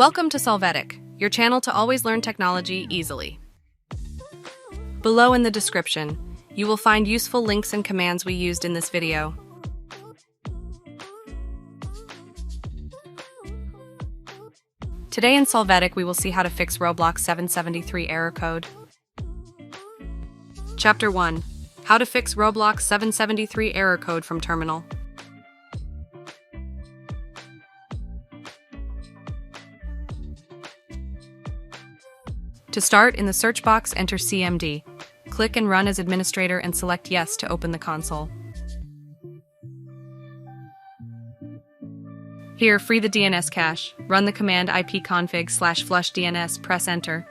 Welcome to Solvetic, your channel to always learn technology easily. Below in the description, you will find useful links and commands we used in this video. Today in Solvetic, we will see how to fix Roblox 773 error code. Chapter 1. How to fix Roblox 773 error code from terminal. To start, in the search box, enter CMD. Click and Run as administrator and select Yes to open the console. Here, free the DNS cache. Run the command ipconfig/flush DNS, press Enter.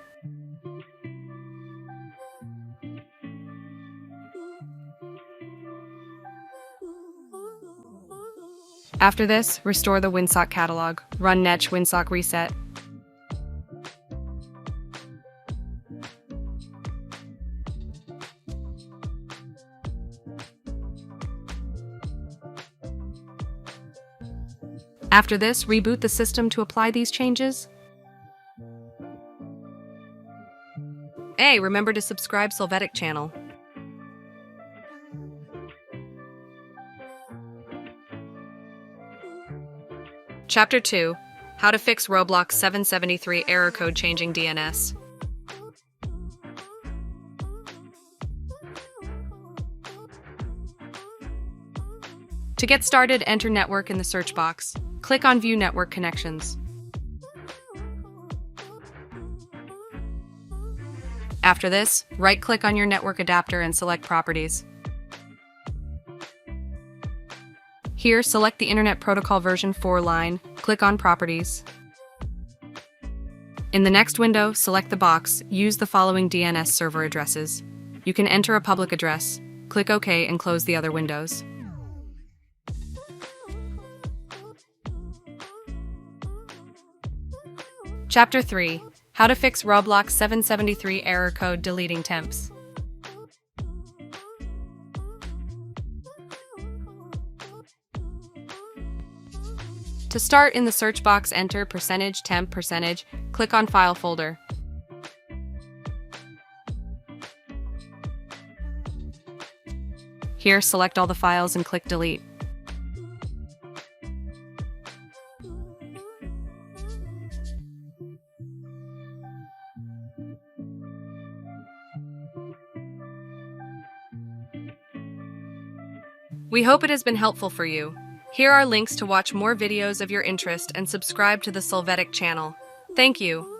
After this, restore the WinSock catalog. Run netch WinSock reset. After this, reboot the system to apply these changes. Hey, remember to subscribe Solvetic channel. Chapter 2. How to fix Roblox 773 error code changing DNS. To get started, enter network in the search box. Click on View Network Connections. After this, right-click on your network adapter and select Properties. Here, select the Internet Protocol version 4 line, click on Properties. In the next window, select the box, use the following DNS server addresses. You can enter a public address, click OK and close the other windows. Chapter 3. How to fix Roblox 773 error code deleting temps. To start, in the search box, enter %temp%, click on File folder. Here, select all the files and click Delete. We hope it has been helpful for you. Here are links to watch more videos of your interest and subscribe to the Solvetic channel. Thank you.